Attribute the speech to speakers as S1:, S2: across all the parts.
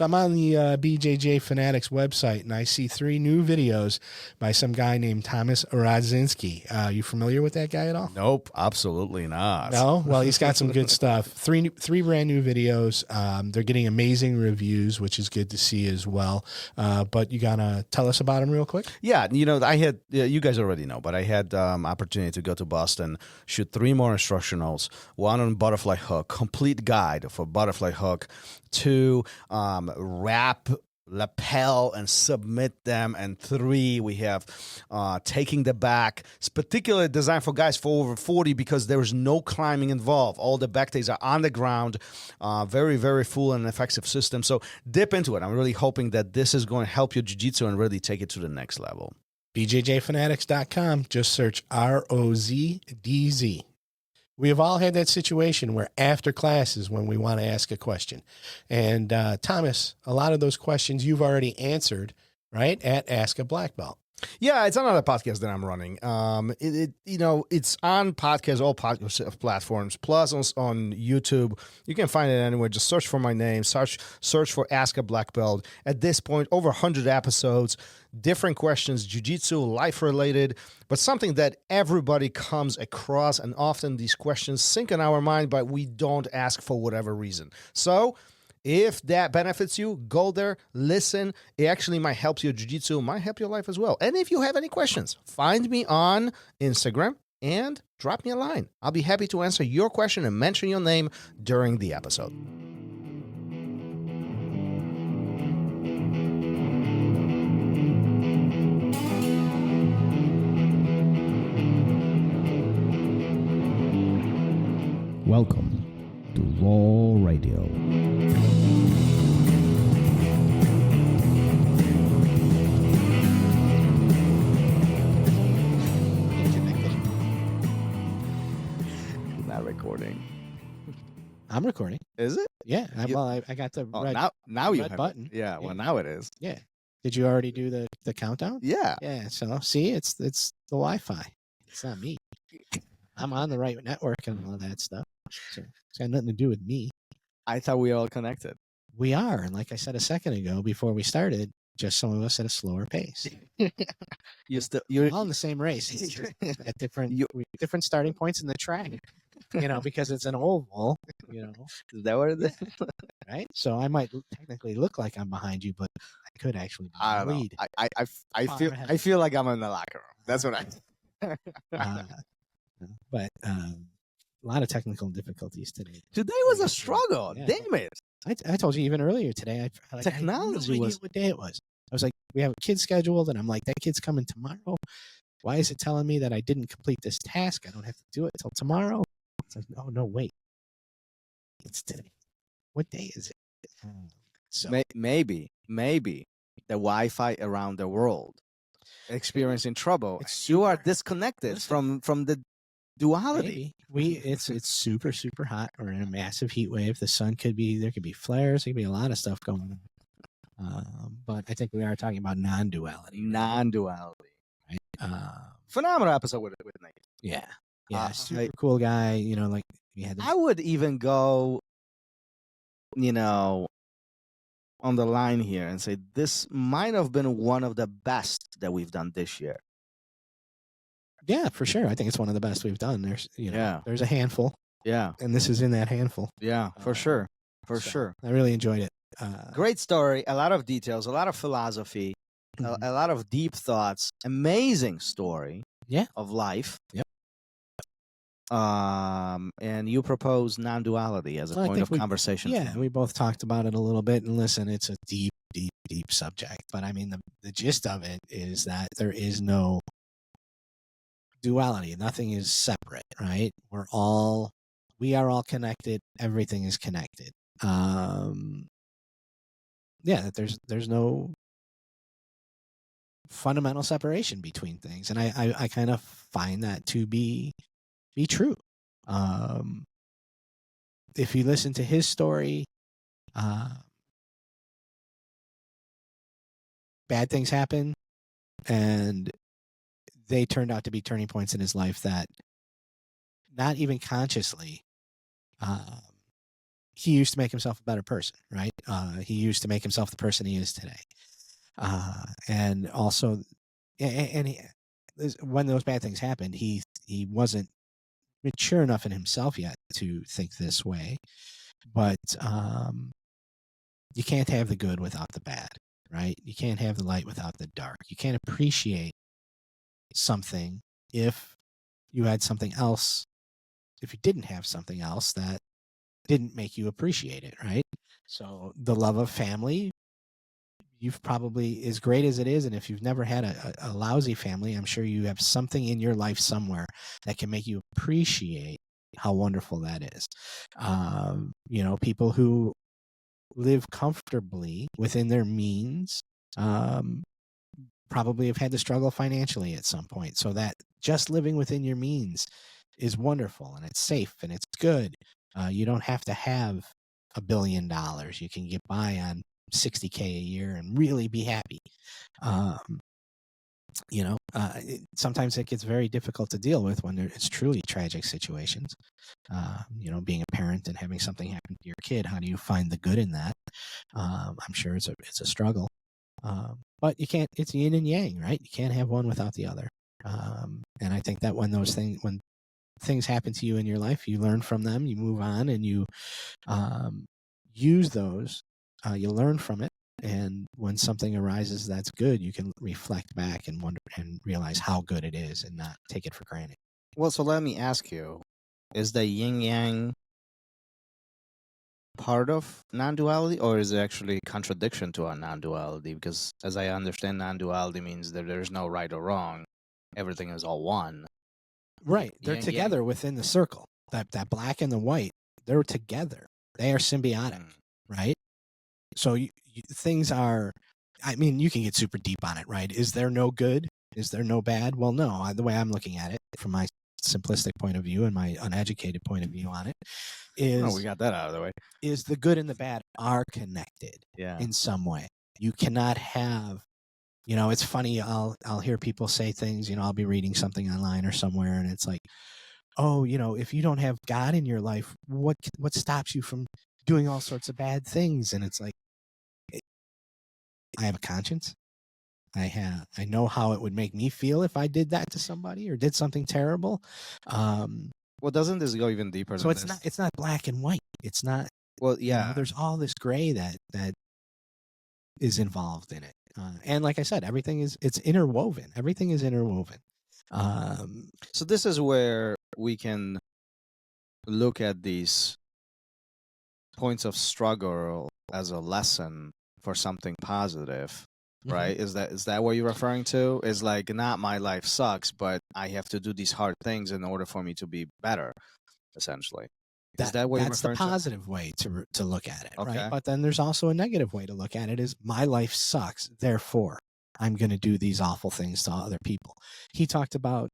S1: So I'm on the BJJ Fanatics website, and I see 3 new videos by some guy named Thomas Radzinski. You familiar with that guy at all?
S2: Nope, absolutely not.
S1: No? Well, he's got some good stuff. Three brand new videos. They're getting amazing reviews, which is good to see as well. But you got to tell us about them real quick?
S2: Yeah, I had, you guys already know, but I had opportunity to go to Boston, shoot 3 more instructionals, 1 on butterfly hook, complete guide for butterfly hook, 2 wrap, lapel, and submit them, and 3 we have taking the back. It's particularly designed for guys for over 40 because there's no climbing involved. All the back takes are on the ground. Very, very full and effective system. So dip into it. I'm really hoping that this is going to help your jiu-jitsu and really take it to the next level.
S1: BJJfanatics.com. Just search ROZDZ. We have all had that situation where after class is when we want to ask a question. And Thomas, a lot of those questions you've already answered, right, at Ask a Black Belt.
S2: Yeah, it's another podcast that I'm running. It's on podcast, all podcast platforms, plus on YouTube. You can find it anywhere. Just search for my name. Search for Ask a Black Belt. At this point, over 100 episodes, different questions, jiu-jitsu, life-related, but something that everybody comes across, and often these questions sink in our mind, but we don't ask for whatever reason. So if that benefits you, go there, listen. It actually might help your jiu-jitsu, might help your life as well. And if you have any questions, find me on Instagram and drop me a line. I'll be happy to answer your question and mention your name during the episode.
S3: Welcome to Raw Radio.
S2: Not recording.
S1: I'm recording.
S2: Is it?
S1: Yeah. I got the red,
S2: now you
S1: red
S2: have
S1: button.
S2: It. Yeah, well, now it is.
S1: Yeah. Did you already do the countdown?
S2: Yeah.
S1: Yeah. So see, it's the Wi-Fi. It's not me. I'm on the right network and all that stuff. So it's got nothing to do with me.
S2: I thought we were all connected.
S1: We are. And like I said a second ago, before we started, just some of us at a slower pace. You're all in the same race at different starting points in the track. Because it's an oval.
S2: Is that what it is?
S1: Right. So I might technically look like I'm behind you, but I could actually be
S2: I don't know.
S1: lead.
S2: I feel like I'm in the locker room. That's what I.
S1: But a lot of technical difficulties today.
S2: Today was a struggle.
S1: Yeah.
S2: Damn it.
S1: I told you even earlier today.
S2: Technology
S1: I had no
S2: was
S1: idea what day it was. I was like, we have a kid scheduled, and I'm like, that kid's coming tomorrow. Why is it telling me that I didn't complete this task? I don't have to do it till tomorrow. It's like, oh no, wait, it's today. What day is it? So
S2: maybe the Wi-Fi around the world experiencing trouble. You are disconnected from the duality.
S1: It's super, super hot. We're in a massive heat wave. There could be flares. There could be a lot of stuff going on. But I think we are talking about non-duality.
S2: Non-duality.
S1: Right?
S2: Phenomenal episode with Nate.
S1: Yeah. Yeah. Super cool guy. Like we had.
S2: I would even go, on the line here and say this might have been one of the best that we've done this year.
S1: Yeah, for sure. I think it's one of the best we've done. There's a handful.
S2: Yeah.
S1: And this is in that handful.
S2: Yeah, for sure. For sure.
S1: I really enjoyed it.
S2: Great story. A lot of details, a lot of philosophy, a lot of deep thoughts. Amazing story.
S1: Yeah.
S2: Of life.
S1: Yep.
S2: And you propose non-duality as a point of conversation.
S1: Yeah, we both talked about it a little bit. And listen, it's a deep, deep, deep subject. But I mean, the gist of it is that there is no duality. Nothing is separate, right? We are all connected. Everything is connected. That there's no fundamental separation between things. And I kind of find that to be true. If you listen to his story, bad things happen, and they turned out to be turning points in his life that not even consciously he used to make himself a better person, right? He used to make himself the person he is today. And also, and he, when those bad things happened, he wasn't mature enough in himself yet to think this way. But you can't have the good without the bad, right? You can't have the light without the dark. You can't appreciate something if you had something else, if you didn't have something else that didn't make you appreciate it, right? So the love of family, you've probably, as great as it is, and if you've never had a lousy family, I'm sure you have something in your life somewhere that can make you appreciate how wonderful that is. You know, people who live comfortably within their means probably have had to struggle financially at some point. So that just living within your means is wonderful, and it's safe, and it's good. You don't have to have $1 billion. You can get by on $60K a year and really be happy. You know, sometimes it gets very difficult to deal with when it's truly tragic situations. You know, being a parent and having something happen to your kid, how do you find the good in that? I'm sure it's a struggle. But you can't, it's yin and yang, right? You can't have one without the other. And I think that when things happen to you in your life, you learn from them, you move on, and you use those, you learn from it. And when something arises that's good, you can reflect back and wonder and realize how good it is and not take it for granted.
S4: Well, so let me ask you, is the yin yang part of non-duality, or is it actually contradiction to our non-duality? Because as I understand, non-duality means that there's no right or wrong. Everything is all one.
S1: Right. They're
S4: Yin
S1: together
S4: yang.
S1: within the circle. That black and the white, they're together. They are symbiotic, right? So things are, I mean, you can get super deep on it, right? Is there no good? Is there no bad? Well, no. The way I'm looking at it from my simplistic point of view and my uneducated point of view on it is,
S4: Oh, we got that out of the way.
S1: Is the good and the bad are connected in some way. You cannot have, you know, it's funny. I'll hear people say things, you know, I'll be reading something online or somewhere, and it's like, oh, you know, if you don't have God in your life, what stops you from doing all sorts of bad things? And it's like, I have a conscience. I know how it would make me feel if I did that to somebody or did something terrible.
S4: Well, doesn't this go even deeper
S1: So
S4: than
S1: it's not black and white. It's not.
S4: Well, yeah.
S1: You know, there's all this gray that is involved in it. And like I said, it's interwoven. Everything is interwoven.
S4: So this is where we can look at these points of struggle as a lesson for something positive, right? Is that what you're referring to? Is like, not my life sucks, but I have to do these hard things in order for me to be better, essentially. Is that what you're
S1: that's the
S4: referring
S1: positive way to look at it,
S4: Okay.
S1: right? But then there's also a negative way to look at it is my life sucks, therefore I'm going to do these awful things to other people. He talked about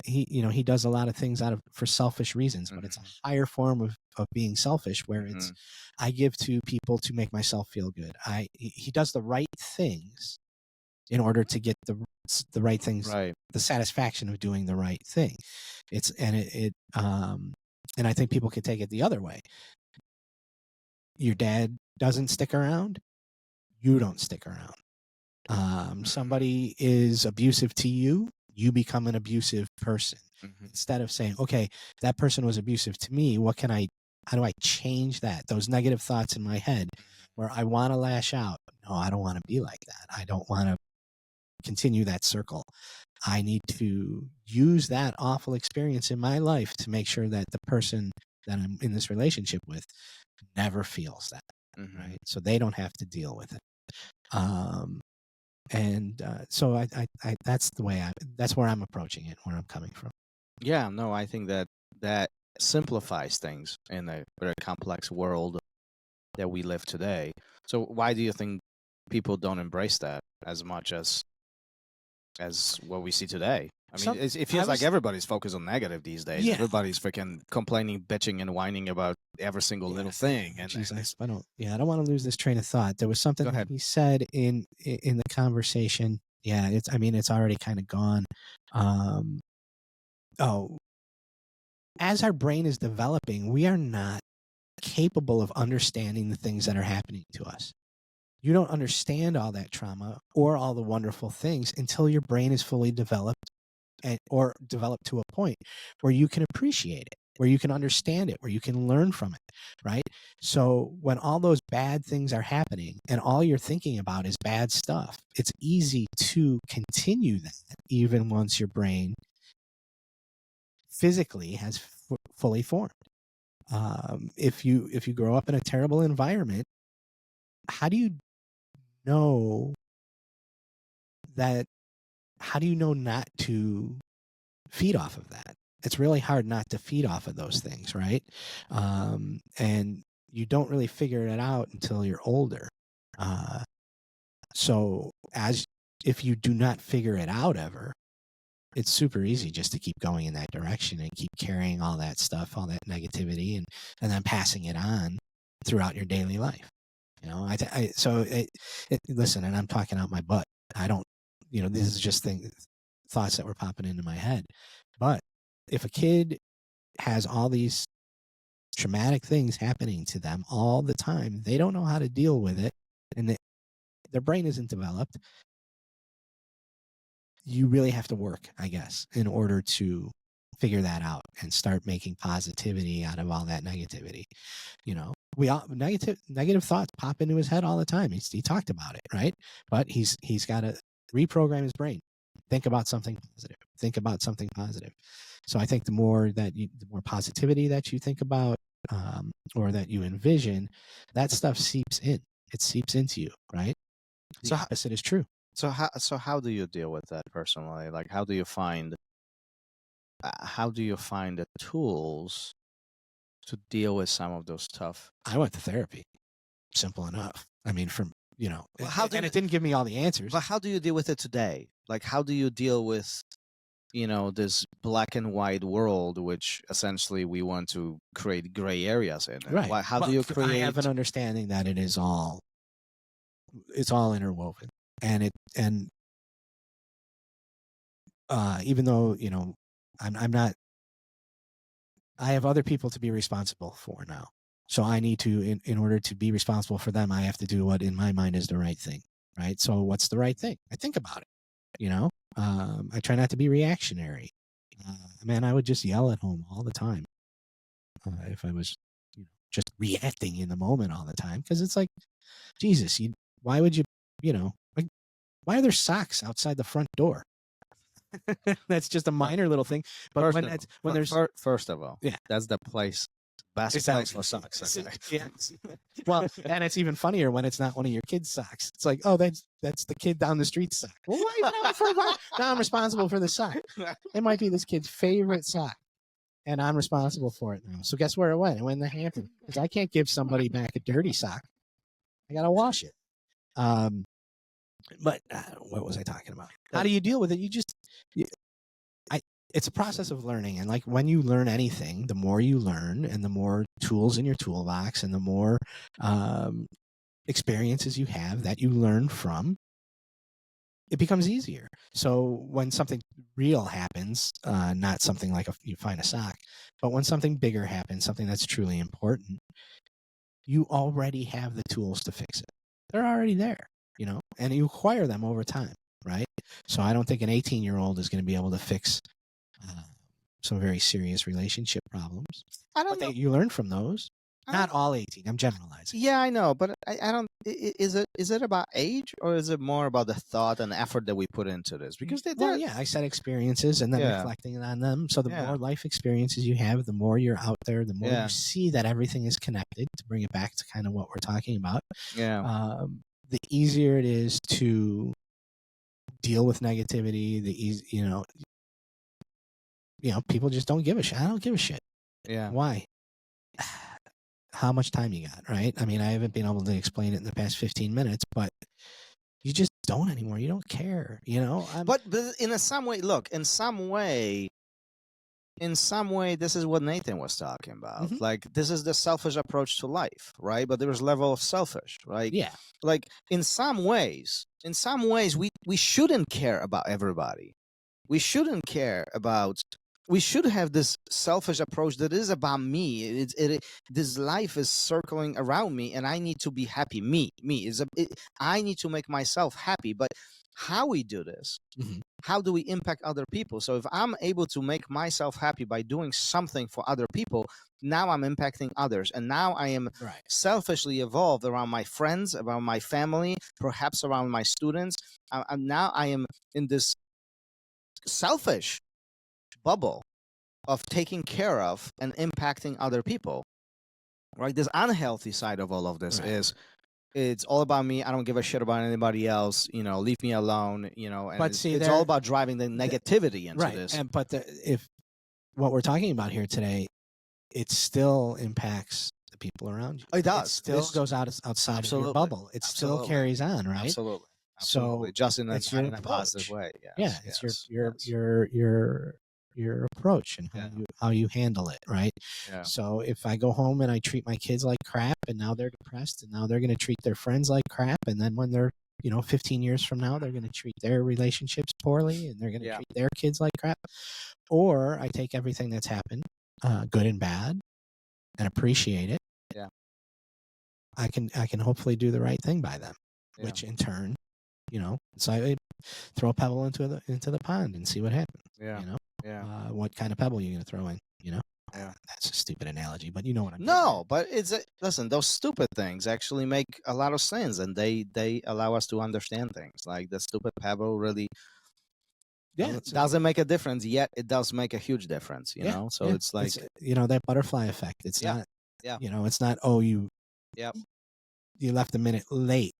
S1: he does a lot of things for selfish reasons, but it's a higher form of being selfish where it's I give to people to make myself feel good. He does the right things in order to get the right things,
S4: Right.
S1: the satisfaction of doing the right thing. And I think people could take it the other way. Your dad doesn't stick around, you don't stick around. Somebody is abusive to you, you become an abusive person. Instead of saying, okay, that person was abusive to me, how do I change that? Those negative thoughts in my head where I want to lash out. No, I don't want to be like that. I don't want to continue that circle. I need to use that awful experience in my life to make sure that the person that I'm in this relationship with never feels that, right? So they don't have to deal with it. So I that's the way that's where I'm approaching it, where I'm coming from.
S4: Yeah, no, I think that simplifies things in a very complex world that we live today. So why do you think people don't embrace that as much as what we see today? I mean, it feels like everybody's focused on negative these days.
S1: Yeah.
S4: Everybody's freaking complaining, bitching, and whining about every single little thing. And
S1: Jeez, I don't want to lose this train of thought. There was something that he said in the conversation. Yeah, it's already kind of gone. As our brain is developing, we are not capable of understanding the things that are happening to us. You don't understand all that trauma or all the wonderful things until your brain is fully developed or developed to a point where you can appreciate it, where you can understand it, where you can learn from it, right? So when all those bad things are happening and all you're thinking about is bad stuff, it's easy to continue that even once your brain physically has fully formed. If you grow up in a terrible environment, how do you know that? How do you know not to feed off of that? It's really hard not to feed off of those things, right? And you don't really figure it out until you're older. So if you do not figure it out ever, it's super easy just to keep going in that direction and keep carrying all that stuff, all that negativity, and then passing it on throughout your daily life. Listen, and I'm talking out my butt. I don't, this is just thoughts that were popping into my head. But if a kid has all these traumatic things happening to them all the time, they don't know how to deal with it, and their brain isn't developed. You really have to work, I guess, in order to figure that out and start making positivity out of all that negativity. We all negative thoughts pop into his head all the time. He talked about it, right? But he's got to reprogram his brain. Think about something positive. Think about something positive. So I think the more positivity that you think about, or that you envision, that stuff seeps in. It seeps into you, right? The opposite is true.
S4: So how do you deal with that personally? Like, how do you find the tools to deal with some of those stuff?
S1: I went to therapy. Simple enough. I mean,
S4: it
S1: didn't give me all the answers.
S4: But how do you deal with it today? Like, how do you deal with, this black and white world, which essentially we want to create gray areas in?
S1: Right.
S4: How do you create?
S1: I have an understanding that it's all interwoven, and even though I'm not, I have other people to be responsible for now. So I need to, in order to be responsible for them, I have to do what in my mind is the right thing, right? So what's the right thing? I think about it, I try not to be reactionary. Man, I would just yell at home all the time if I was just reacting in the moment all the time. Because it's like, Jesus, why would you, why are there socks outside the front door? That's just a minor little thing. But
S4: first of all, that's the place. Best place for socks.
S1: Yeah. Well, and it's even funnier when it's not one of your kids' socks. It's like, oh, that's the kid down the street's sock. Well, now I'm responsible for the sock. It might be this kid's favorite sock, and I'm responsible for it now. So guess where it went? It went in the hamper, because I can't give somebody back a dirty sock. I gotta wash it. But what was I talking about? How do you deal with it? It's a process of learning. And like when you learn anything, the more you learn and the more tools in your toolbox and the more experiences you have that you learn from, it becomes easier. So when something real happens, not something like you find a sock, but when something bigger happens, something that's truly important, you already have the tools to fix it. They're already there, and you acquire them over time, right? So I don't think an 18-year-old is going to be able to fix some very serious relationship problems.
S4: I don't know.
S1: You learn from those. Not all 18. I'm generalizing.
S4: Yeah, I know, but I don't. Is it about age, or is it more about the thought and effort that we put into this? Because
S1: I said experiences and then reflecting on them. So the more life experiences you have, the more you're out there, the more you see that everything is connected. To bring it back to kind of what we're talking about, the easier it is to deal with negativity. People just don't give a shit. I don't give a shit.
S4: Yeah.
S1: Why? How much time you got, right? I mean, I haven't been able to explain it in the past 15 minutes, but you just don't anymore. You don't care, But
S4: in some way, this is what Nathan was talking about.
S1: Mm-hmm.
S4: Like, this is the selfish approach to life, right? But there's level of selfish, right?
S1: Yeah.
S4: Like, in some ways, we shouldn't care about everybody. We shouldn't care about we should have this selfish approach that is about me. This life is circling around me, and I need to be happy. I need to make myself happy. But how we do this?
S1: Mhm.
S4: How do we impact other people? So if I'm able to make myself happy by doing something for other people, now I'm impacting others, and now I am
S1: Right.
S4: selfishly evolved around my friends, around my family, perhaps around my students. Now I am in this selfish bubble of taking care of and impacting other people. Right? This unhealthy side of all of this
S1: Right.
S4: is it's all about me. I don't give a shit about anybody else. Leave me alone. And
S1: But
S4: it's,
S1: see,
S4: it's all about driving the negativity into
S1: right.
S4: this.
S1: But if what we're talking about here today, it still impacts the people around you.
S4: It does.
S1: It still goes outside of your bubble. It still carries on, right?
S4: Absolutely.
S1: So
S4: just in
S1: it's your
S4: a positive way.
S1: It's your approach and how you handle it, right?
S4: Yeah.
S1: So if I go home and I treat my kids like crap, and now they're depressed, and now they're going to treat their friends like crap, and then when they're 15 years from now, they're going to treat their relationships poorly, and they're going to treat their kids like crap. Or I take everything that's happened, good and bad, and appreciate it.
S4: Yeah.
S1: I can hopefully do the right thing by them, which in turn, it's like throw a pebble into the pond and see what happens.
S4: Yeah.
S1: What kind of pebble are you going to throw in?
S4: Yeah.
S1: That's a stupid analogy, but you know what I'm
S4: No, but listen, those stupid things actually make a lot of sense, and they allow us to understand things. Like the stupid pebble really doesn't make a difference, yet it does make a huge difference, So it's like
S1: that butterfly effect. It's not it's not you left a minute late.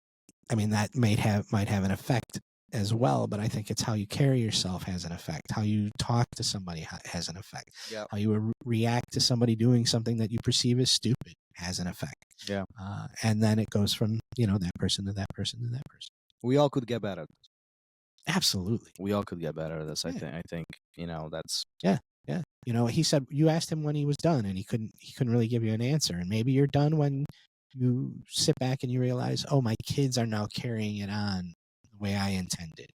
S1: I mean, that might have an effect as well, but I think it's how you carry yourself has an effect. How you talk to somebody has an effect.
S4: Yep.
S1: How you react to somebody doing something that you perceive as stupid has an effect.
S4: Yeah.
S1: And then it goes from, that person to that person to that person.
S4: We all could get better at this.
S1: Absolutely.
S4: We all could get better at this. I think, that's.
S1: Yeah. Yeah. He said, you asked him when he was done, and he couldn't really give you an answer. And maybe you're done when you sit back and you realize, oh, my kids are now carrying it on the way I intended.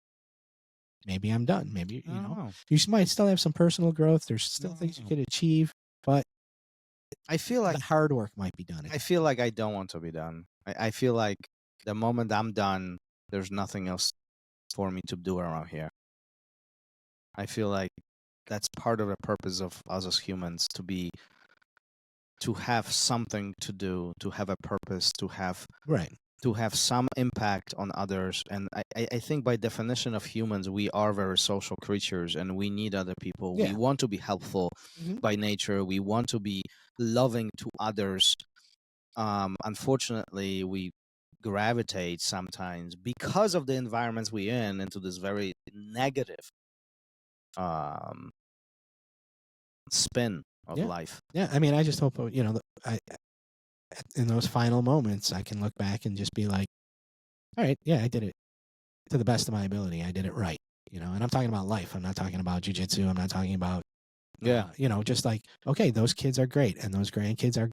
S1: Maybe I'm done. Maybe, you might still have some personal growth. There's still things you could achieve, but
S4: I feel like
S1: the hard work might be done.
S4: I feel like I don't want to be done. I feel like the moment I'm done, there's nothing else for me to do around here. I feel like that's part of the purpose of us as humans, to have something to do, to have a purpose, to have some impact on others. And I think by definition of humans, we are very social creatures, and we need other people.
S1: Yeah.
S4: We want to be helpful by nature. We want to be loving to others. Unfortunately, we gravitate sometimes, because of the environments we're in, into this very negative spin of life.
S1: Yeah. I mean, I just hope, in those final moments, I can look back and just be like, all right, yeah, I did it to the best of my ability. I did it right, and I'm talking about life. I'm not talking about jujitsu. I'm not talking about, just like, okay, those kids are great, and those grandkids are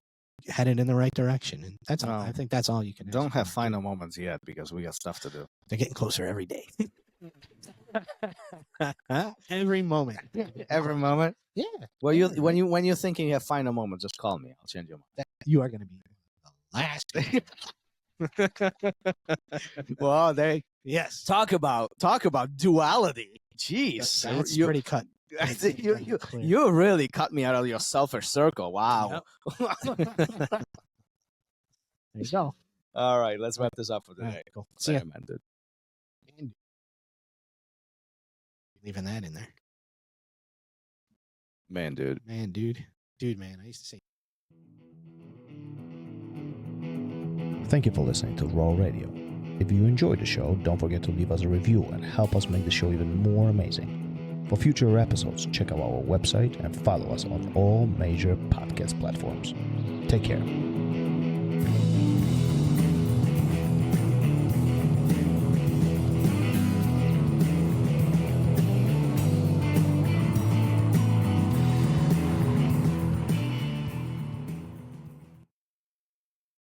S1: headed in the right direction. And that's all. I think that's all you can.
S4: Don't have final moments yet, because we got stuff to do.
S1: They're getting closer every day. Every moment.
S4: Every moment.
S1: Yeah.
S4: Well, when you're thinking you have final moments, just call me. I'll change your mind.
S1: You are going to be the last.
S4: Well,
S1: yes.
S4: Talk about duality. Jeez,
S1: That's pretty cut.
S4: You really cut me out of your selfish circle. Wow.
S1: Yep. There you go.
S4: All right, let's wrap this up for today.
S1: Right, cool. See ya.
S4: Man, dude.
S1: Leaving that in there.
S4: Man, dude.
S1: Man, dude. Dude, man. I used to say.
S3: Thank you for listening to Raw Radio. If you enjoyed the show, don't forget to leave us a review and help us make the show even more amazing. For future episodes, check out our website and follow us on all major podcast platforms. Take care.